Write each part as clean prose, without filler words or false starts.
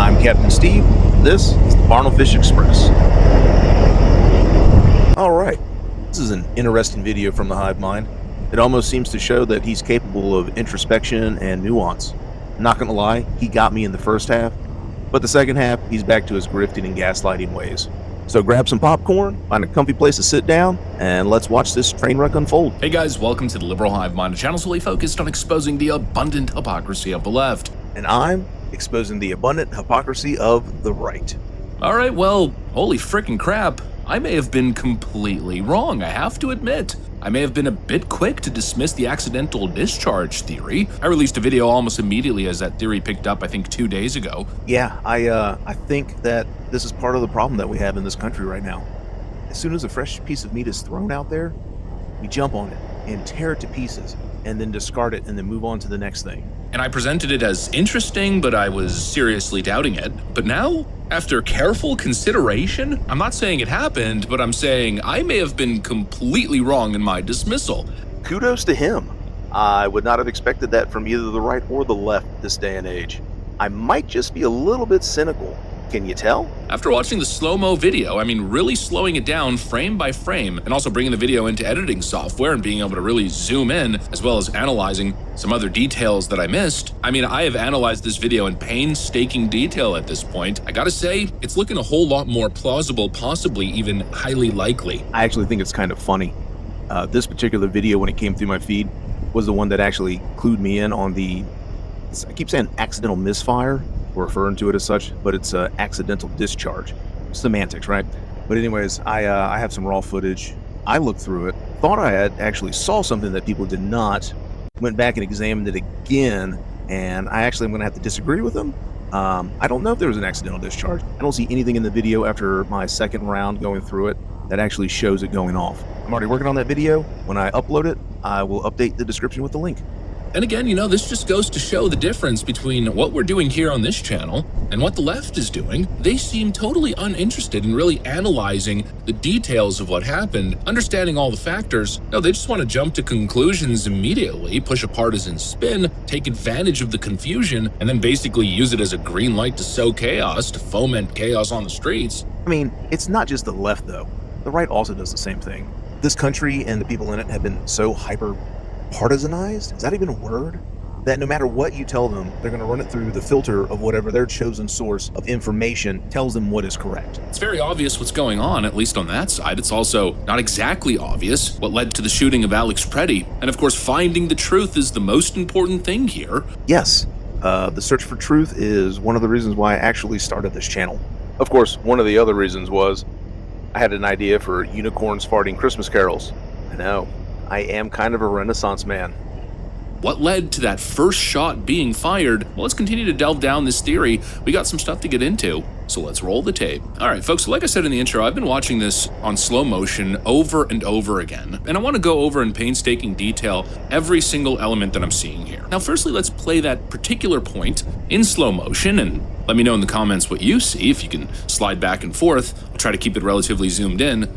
I'm Captain Steve. This is the Barnelfish Express. Alright, this is an interesting video from the Hivemind. It almost seems to show that he's capable of introspection and nuance. I'm not gonna lie, he got me in the first half, but the second half, he's back to his grifting and gaslighting ways. So grab some popcorn, find a comfy place to sit down, and let's watch this train wreck unfold. Hey guys, welcome to the Liberal Hivemind, a channel solely focused on exposing the abundant hypocrisy of the left. And I'm exposing the abundant hypocrisy of the right. Alright, well, holy frickin' crap. I may have been completely wrong, I have to admit. I may have been a bit quick to dismiss the accidental discharge theory. I released a video almost immediately as that theory picked up, I think 2 days ago. Yeah, I think that this is part of the problem that we have in this country right now. As soon as a fresh piece of meat is thrown out there, we jump on it and tear it to pieces and then discard it and then move on to the next thing. And I presented it as interesting, but I was seriously doubting it. But now, after careful consideration, I'm not saying it happened, but I'm saying I may have been completely wrong in my dismissal. Kudos to him. I would not have expected that from either the right or the left this day and age. I might just be a little bit cynical. Can you tell? After watching the slow-mo video, I mean really slowing it down frame by frame, and also bringing the video into editing software and being able to really zoom in, as well as analyzing some other details that I missed. I mean, I have analyzed this video in painstaking detail at this point. I gotta say, it's looking a whole lot more plausible, possibly even highly likely. I actually think it's kind of funny. This particular video, when it came through my feed, was the one that actually clued me in on I keep saying accidental misfire. We're referring to it as such, but it's accidental discharge. Semantics, right? But anyways, I have some raw footage. I looked through it, thought I had actually saw something that people did not, went back and examined it again, and I actually am going to have to disagree with them. I don't know if there was an accidental discharge. I don't see anything in the video after my second round going through it that actually shows it going off. I'm already working on that video. When I upload it, I will update the description with the link. And again, you know, this just goes to show the difference between what we're doing here on this channel and what the left is doing. They seem totally uninterested in really analyzing the details of what happened, understanding all the factors. No, they just want to jump to conclusions immediately, push a partisan spin, take advantage of the confusion, and then basically use it as a green light to sow chaos, to foment chaos on the streets. I mean, it's not just the left, though. The right also does the same thing. This country and the people in it have been so hyper-partisanized, is that even a word? That no matter what you tell them, they're going to run it through the filter of whatever their chosen source of information tells them what is correct. It's very obvious what's going on, at least on that side. It's also not exactly obvious what led to the shooting of Alex Pretti. And of course, finding the truth is the most important thing here. Yes, the search for truth is one of the reasons why I actually started this channel. Of course, one of the other reasons was I had an idea for unicorns farting Christmas carols. I know. I am kind of a Renaissance man. What led to that first shot being fired? Well, let's continue to delve down this theory. We got some stuff to get into, so let's roll the tape. All right, folks, so like I said in the intro, I've been watching this on slow motion over and over again, and I want to go over in painstaking detail every single element that I'm seeing here. Now, firstly, let's play that particular point in slow motion, and let me know in the comments what you see. If you can slide back and forth, I'll try to keep it relatively zoomed in.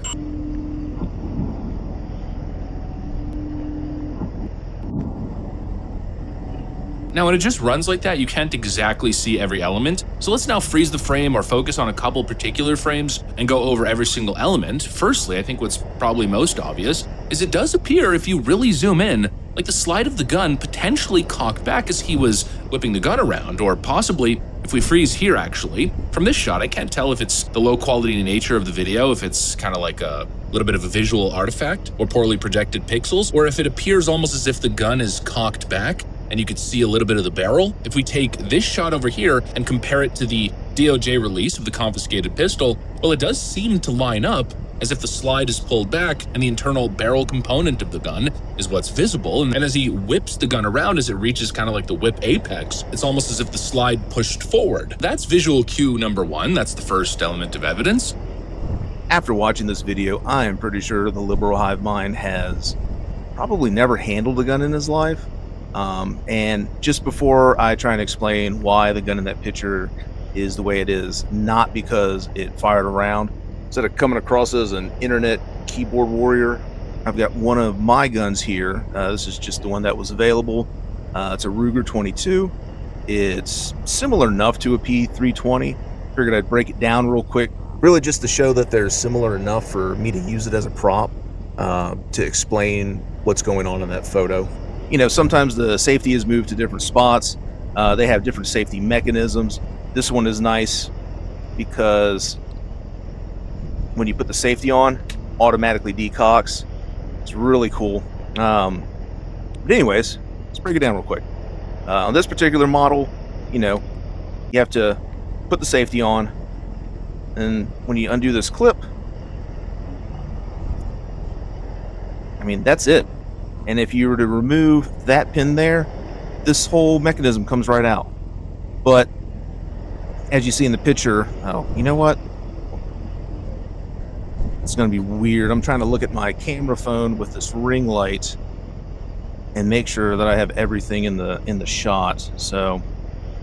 Now, when it just runs like that, you can't exactly see every element. So let's now freeze the frame or focus on a couple particular frames and go over every single element. Firstly, I think what's probably most obvious is it does appear, if you really zoom in, like the slide of the gun potentially cocked back as he was whipping the gun around, or possibly, if we freeze here actually, from this shot, I can't tell if it's the low quality nature of the video, if it's kind of like a little bit of a visual artifact or poorly projected pixels, or if it appears almost as if the gun is cocked back and you could see a little bit of the barrel. If we take this shot over here and compare it to the DOJ release of the confiscated pistol, well, it does seem to line up as if the slide is pulled back and the internal barrel component of the gun is what's visible. And as he whips the gun around, as it reaches kind of like the whip apex, it's almost as if the slide pushed forward. That's visual cue number one. That's the first element of evidence. After watching this video, I am pretty sure the Liberal Hivemind has probably never handled a gun in his life. And just before I try and explain why the gun in that picture is the way it is, not because it fired around, instead of coming across as an internet keyboard warrior, I've got one of my guns here. This is just the one that was available. It's a Ruger 22. It's similar enough to a P320. Figured I'd break it down real quick, really just to show that they're similar enough for me to use it as a prop to explain what's going on in that photo. You know, sometimes the safety is moved to different spots. They have different safety mechanisms. This one is nice because when you put the safety on, automatically decocks. It's really cool. But anyways, let's break it down real quick. On this particular model, you know, you have to put the safety on, and when you undo this clip, I mean, that's it. And if you were to remove that pin there, this whole mechanism comes right out. But as you see in the picture, oh, you know what? It's going to be weird. I'm trying to look at my camera phone with this ring light and make sure that I have everything in the shot. So,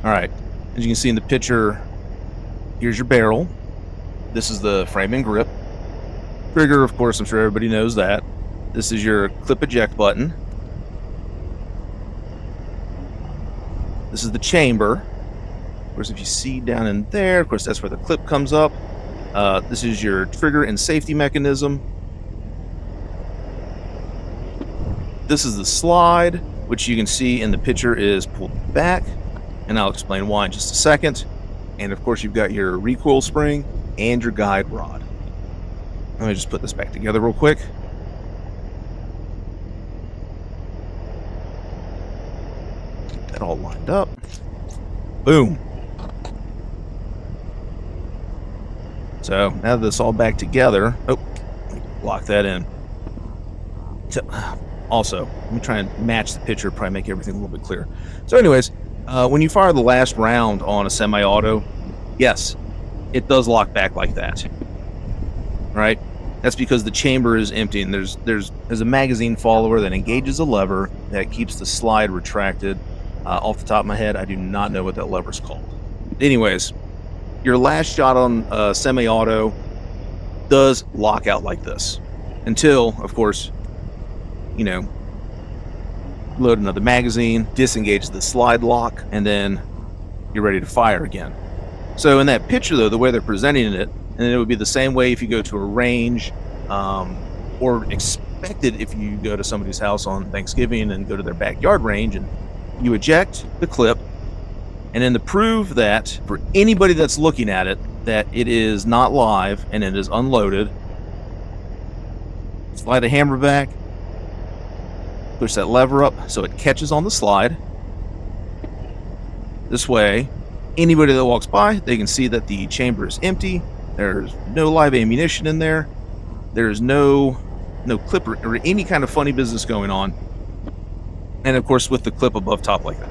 all right, as you can see in the picture, here's your barrel. This is the frame and grip. Trigger, of course, I'm sure everybody knows that. This is your clip eject button. This is the chamber. Of course, if you see down in there, of course, that's where the clip comes up. This is your trigger and safety mechanism. This is the slide, which you can see in the picture is pulled back, and I'll explain why in just a second. And of course, you've got your recoil spring and your guide rod. Let me just put this back together real quick. Get that all lined up. Boom. So now that it's all back together, oh, lock that in. So, also, let me try and match the picture, probably make everything a little bit clearer. So anyways, when you fire the last round on a semi-auto, yes, it does lock back like that, right? That's because the chamber is empty, and there's a magazine follower that engages a lever that keeps the slide retracted. Off the top of my head, I do not know what that lever's called. Anyways, your last shot on semi-auto does lock out like this until, of course, you know, load another magazine, disengage the slide lock, and then you're ready to fire again. So in that picture, though, the way they're presenting it, and it would be the same way if you go to a range, or expected if you go to somebody's house on Thanksgiving and go to their backyard range, and you eject the clip, and then to prove that for anybody that's looking at it, that it is not live and it is unloaded, slide the hammer back, push that lever up so it catches on the slide. This way, anybody that walks by, they can see that the chamber is empty. There's no live ammunition in there. There's no clip or any kind of funny business going on. And of course, with the clip above top like that.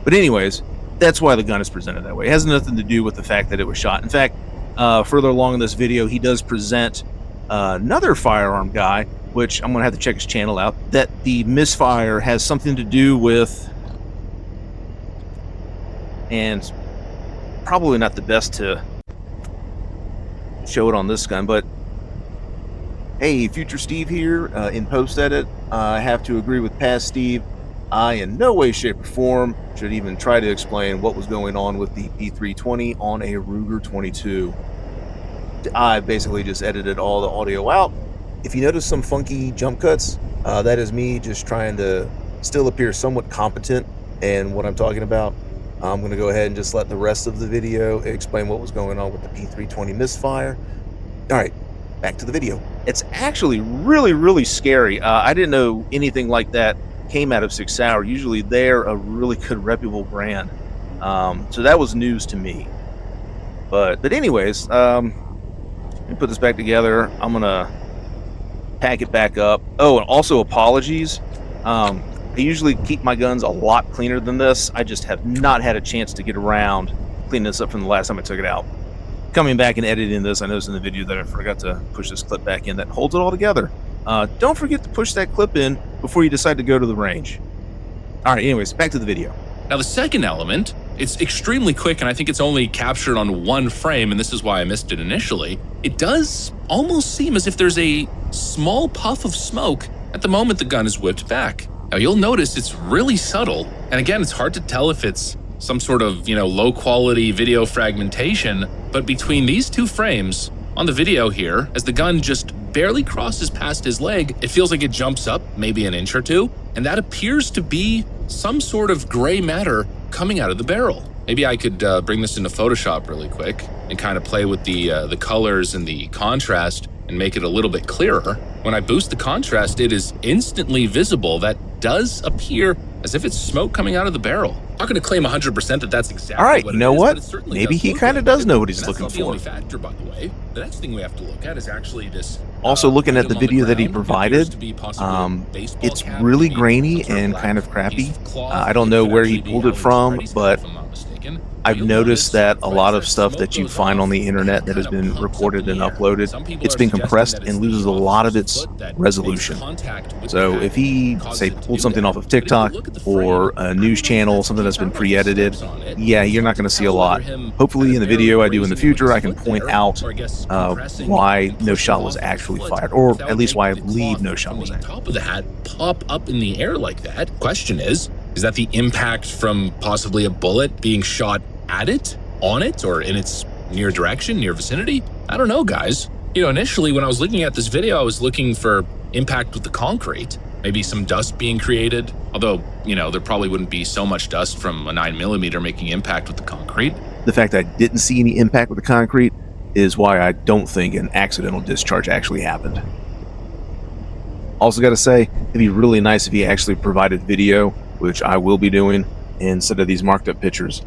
But anyways, that's why the gun is presented that way. It has nothing to do with the fact that it was shot. In fact, further along in this video, he does present another firearm guy, which I'm going to have to check his channel out, that the misfire has something to do with, and probably not the best to show it on this gun, but hey, Future Steve here in post-edit. I have to agree with past Steve. I, in no way, shape, or form, should even try to explain what was going on with the P320 on a Ruger 22. I basically just edited all the audio out. If you notice some funky jump cuts, that is me just trying to still appear somewhat competent in what I'm talking about. I'm going to go ahead and just let the rest of the video explain what was going on with the P320 misfire. All right, back to the video. It's actually really, really scary. I didn't know anything like that came out of Sig Sauer. Usually they're a really good, reputable brand. So that was news to me. But anyways, let me put this back together. I'm going to pack it back up. Oh, and also apologies. I usually keep my guns a lot cleaner than this. I just have not had a chance to get around cleaning this up from the last time I took it out. Coming back and editing this, I noticed in the video that I forgot to push this clip back in that holds it all together. Don't forget to push that clip in before you decide to go to the range. All right, anyways, back to the video. Now the second element, it's extremely quick, and I think it's only captured on one frame, and this is why I missed it initially. It does almost seem as if there's a small puff of smoke at the moment the gun is whipped back. Now you'll notice it's really subtle, And again, it's hard to tell if it's some sort of, low quality video fragmentation, but between these two frames on the video here, as the gun just barely crosses past his leg, it feels like it jumps up maybe an inch or two, and that appears to be some sort of gray matter coming out of the barrel. Maybe I could bring this into Photoshop really quick and kind of play with the colors and the contrast and make it a little bit clearer. When I boost the contrast, it is instantly visible. That does appear as if it's smoke coming out of the barrel. I'm not going to claim 100% that that's exactly All right, what you know it is, what? but it certainly Maybe does he look kind of like does it. know what he's And looking that's not the only for. factor, by the way. The next thing we have to look at is actually this. Also, looking at the item on video that he ground. It appears provided, to be possibly a baseball it's cap, really maybe grainy some sort of and black kind of crappy. piece of cloth. I don't It know could where actually he be pulled it Alex from, Pretti's but hat, if I'm not mistaken. I've You'll noticed notice that a lot of as stuff smoke that you goes find off, on the internet that has kind of been pumps up recorded in and the air. uploaded, Some people it's are been suggesting compressed that it's and the loses a lot of officer's its foot that resolution. makes contact with the So hat if he, and causes say, it to pulled do something that. off of But if you TikTok look at the frame, or I a don't news know if channel, that's something that's came been out all the pre-edited, steps on it. yeah, It's you're hard not going to to see a tell lot. whether him Hopefully kind in the of barely video I do in the grazing it with future, his I can foot point there, out or I guess compressing why and no pushing shot was off of his actually foot. fired, or That at would least make why I the believe cloth no shot from was the actually. top of the hat pop up in the air like that. Question is that the impact from possibly a bullet being shot at it, on it, or in its near direction, near vicinity? I don't know, guys. Initially when I was looking at this video, I was looking for impact with the concrete, maybe some dust being created. Although, there probably wouldn't be so much dust from a 9mm making impact with the concrete. The fact that I didn't see any impact with the concrete is why I don't think an accidental discharge actually happened. Also got to say, it'd be really nice if he actually provided video, which I will be doing, instead of these marked up pictures.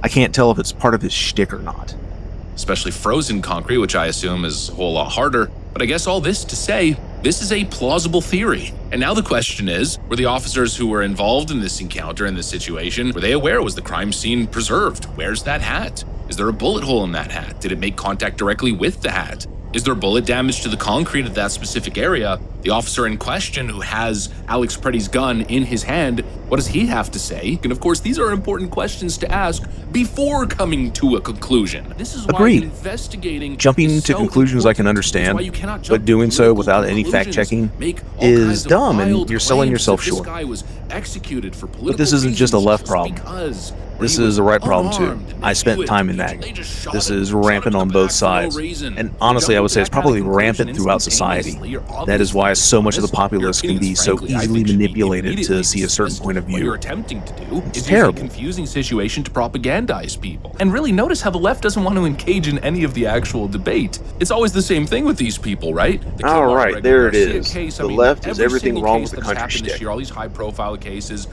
I can't tell if it's part of his shtick or not. Especially frozen concrete, which I assume is a whole lot harder. But I guess all this to say, this is a plausible theory. And now the question is, were the officers who were involved in this encounter, in this situation, were they aware? Was the crime scene preserved? Where's that hat? Is there a bullet hole in that hat? Did it make contact directly with the hat? Is there bullet damage to the concrete at that specific area? The officer in question, who has Alex Pretti's gun in his hand, what does he have to say? And of course, these are important questions to ask before coming to a conclusion. This is why Agreed. investigating Jumping is to so conclusions I can important. It's understand, why you cannot jump but doing to so political without any conclusions, fact-checking make all is kinds of dumb, and wild you're selling claims yourself that this short. guy was executed for But this political isn't just a reasons left problem. because This he is was a right problem too. unarmed and I spent knew it. time in that. They just shot This him, is shot him rampant in on the both back for no sides. reason. And honestly, I would say it's That kind of probably rampant conclusion throughout society. instantaneously, you're That is why obviously so much of the honest. populace Your can be opinions, so frankly, I easily think should be manipulated to immediately see a certain dismissed. point of What you're view. attempting to do It's is use a terrible. confusing situation to propagandize people. And really notice how the left doesn't want to engage in any of the actual debate. It's always the same thing with these people, right? The All Kilmarnock right, Reggie there it Garcia is. case, The left is every everything single wrong case with the that's country happened this shtick. year, all these high-profile cases.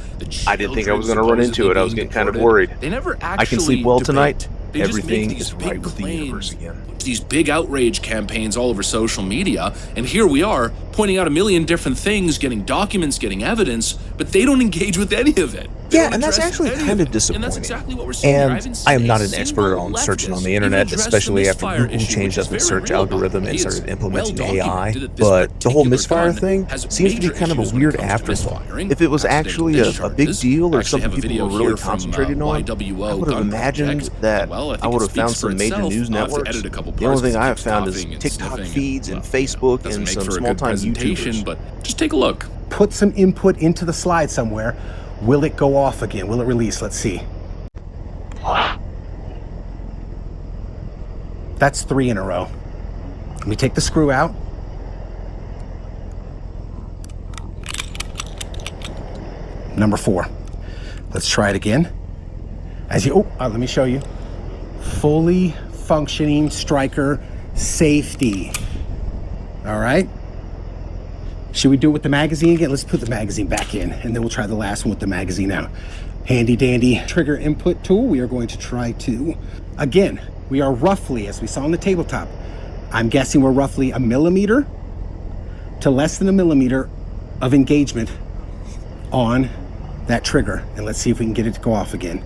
I didn't think I was going to run into it. I was getting kind of worried. They never actually I can sleep well tonight. They just make Everything these is big right with the universe claims, again. these big outrage campaigns all over social media, and here we are pointing out a million different things, getting documents, getting evidence, but they don't engage with any of it. They Yeah, don't and that's address actually any kind of of it. disappointing. And that's exactly what we're seeing here. And haven't I am seen not a an expert single on searching on the leftist internet, even address especially the after misfire Google issue, changed which up its is very search real, by the algorithm way. and It's started implementing well AI. documented that this But the whole particular misfire gun thing has seems to be major kind of a issues when it weird comes to afterthought. misfiring, If it was accidental actually a big discharges. deal I or actually something have a people video were really here from, concentrating on, I YWO would have Gun imagined Project. that Well, I think would it have found speaks for some major itself. news I've networks. edited a couple The only parts thing that I have keeps found is coughing and TikTok sniffing feeds and well, Facebook doesn't and make some for a good small-time presentation, YouTubers. but just take a look. Put some input into the slide somewhere. Will it go off again? Will it release? Let's see. That's 3 in a row. Let me take the screw out. Number 4. Let's try it again. Let me show you. Fully functioning striker safety. All right. Should we do it with the magazine again? Let's put the magazine back in, and then we'll try the last one with the magazine out. Handy dandy trigger input tool. We are going to try to, again, we are roughly, as we saw on the tabletop, I'm guessing we're roughly 1 millimeter to less than 1 millimeter of engagement on that trigger. And let's see if we can get it to go off again.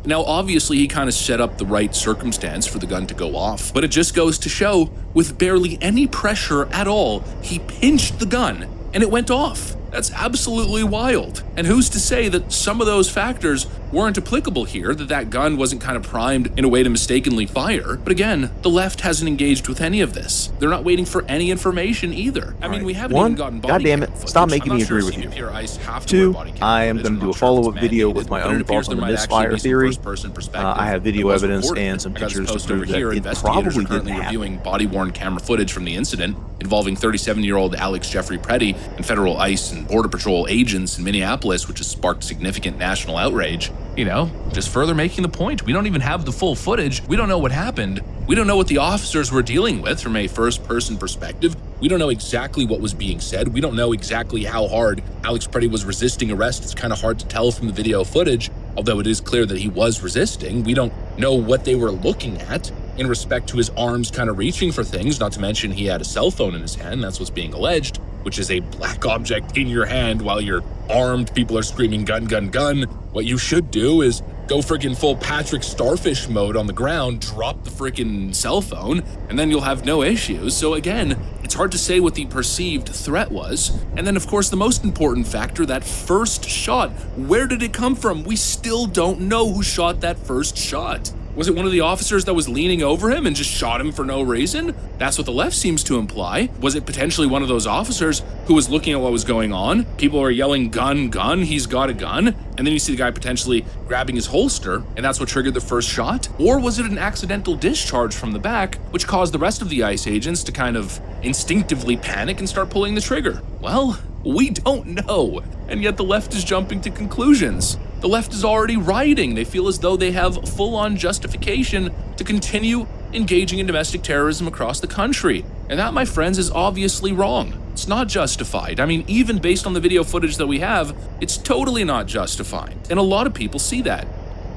Now, obviously, he kind of set up the right circumstance for the gun to go off, but it just goes to show, with barely any pressure at all, he pinched the gun and it went off. That's absolutely wild. And who's to say that some of those factors weren't applicable here, that gun wasn't kind of primed in a way to mistakenly fire. But again, the left hasn't engaged with any of this. They're not waiting for any information either. I mean, we haven't even gotten body goddamn cam it, footage. stop making I'm me not sure agree with you. CBP or ICE have to wear 2, body cam I am footage. going I'm to do not a sure if follow-up it's video mandated, with my but it own appears thoughts on there the might actually misfire be some theory. first-person perspective I have video that was evidence reported. and some I got this pictures to post over prove that here. it Investigators probably are currently didn't happen. reviewing body-worn camera footage from the incident involving 37-year-old Alex Pretti and federal ICE and Border Patrol agents in Minneapolis, which has sparked significant national outrage. You know, just further making the point, we don't even have the full footage. We don't know what happened. We don't know what the officers were dealing with from a first-person perspective. We don't know exactly what was being said. We don't know exactly how hard Alex Pretti was resisting arrest. It's kind of hard to tell from the video footage, although it is clear that he was resisting. We don't know what they were looking at in respect to his arms kind of reaching for things, not to mention he had a cell phone in his hand. That's what's being alleged, which is a black object in your hand while you're armed. People are screaming gun, gun, gun. What you should do is go freaking full Patrick Starfish mode on the ground, drop the freaking cell phone, and then you'll have no issues. So again, it's hard to say what the perceived threat was. And then, of course, the most important factor, that first shot. Where did it come from? We still don't know who shot that first shot. Was it one of the officers that was leaning over him and just shot him for no reason? That's what the left seems to imply. Was it potentially one of those officers who was looking at what was going on? People are yelling, gun, gun, he's got a gun. And then you see the guy potentially grabbing his holster, and that's what triggered the first shot? Or was it an accidental discharge from the back, which caused the rest of the ICE agents to kind of instinctively panic and start pulling the trigger? Well, we don't know. And yet the left is jumping to conclusions. The left is already rioting. They feel as though they have full-on justification to continue engaging in domestic terrorism across the country. And that, my friends, is obviously wrong. It's not justified. I mean, even based on the video footage that we have, it's totally not justified. And a lot of people see that.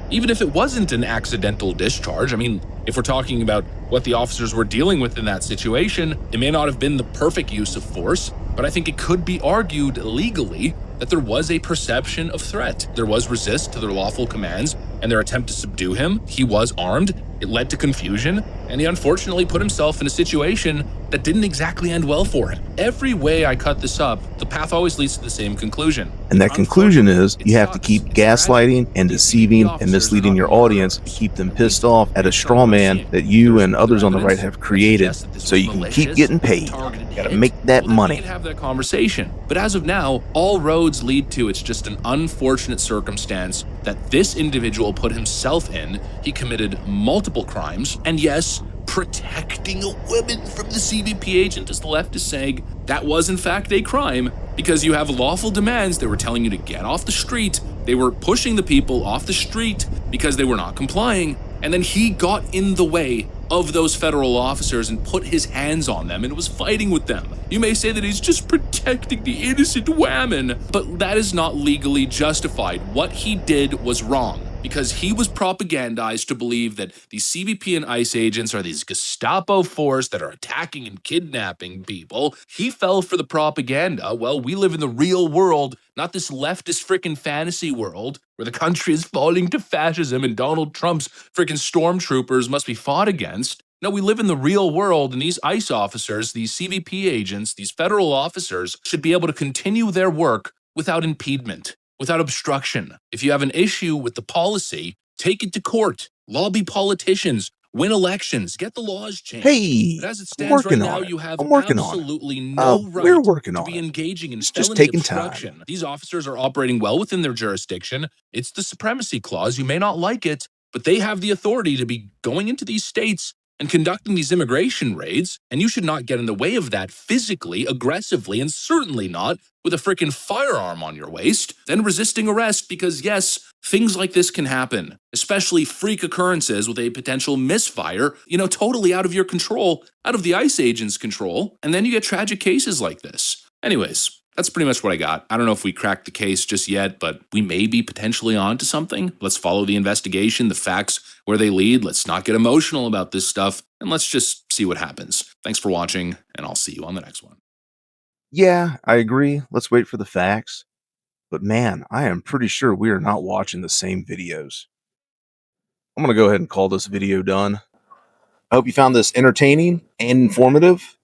Even if it wasn't an accidental discharge, I mean, if we're talking about what the officers were dealing with in that situation, it may not have been the perfect use of force, but I think it could be argued legally that there was a perception of threat. There was resist to their lawful commands and their attempt to subdue him. He was armed. It led to confusion, and he unfortunately put himself in a situation that didn't exactly end well for him. Every way I cut this up, the path always leads to the same conclusion. And that conclusion is you have to keep gaslighting and deceiving and misleading your audience to keep them pissed off at a straw man that you and others on the right have created so you can keep getting paid. You gotta make that money. We can have that conversation. But as of now, all roads lead to it's just an unfortunate circumstance that this individual put himself in. He committed multiple crimes, and yes, protecting a woman from the CBP agent, as the left is saying, that was in fact a crime because you have lawful demands. They were telling you to get off the street. They were pushing the people off the street because they were not complying. And then he got in the way of those federal officers and put his hands on them and was fighting with them. You may say that he's just protecting the innocent women, but that is not legally justified. What he did was wrong, because he was propagandized to believe that the CBP and ICE agents are these Gestapo force that are attacking and kidnapping people. He fell for the propaganda. Well, we live in the real world, not this leftist freaking fantasy world where the country is falling to fascism and Donald Trump's freaking stormtroopers must be fought against. No, we live in the real world, and these ICE officers, these CBP agents, these federal officers should be able to continue their work without impediment, without obstruction. If you have an issue with the policy, take it to court, lobby politicians, win elections, get the laws changed. Hey, But as it I'm stands right working now, on it. you have I'm working on it. absolutely no right We're working to on be it. engaging in It's just felony taking time. obstruction. These officers are operating well within their jurisdiction. It's the supremacy clause. You may not like it, but they have the authority to be going into these states and conducting these immigration raids, and you should not get in the way of that physically, aggressively, and certainly not with a freaking firearm on your waist, then resisting arrest because, yes, things like this can happen, especially freak occurrences with a potential misfire, totally out of your control, out of the ICE agent's control, and then you get tragic cases like this. Anyways, that's pretty much what I got. I don't know if we cracked the case just yet, but we may be potentially on to something. Let's follow the investigation, the facts, where they lead. Let's not get emotional about this stuff, and let's just see what happens. Thanks for watching, and I'll see you on the next one. Yeah, I agree. Let's wait for the facts. But man, I am pretty sure we are not watching the same videos. I'm going to go ahead and call this video done. I hope you found this entertaining and informative.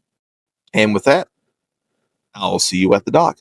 And with that, I'll see you at the dock.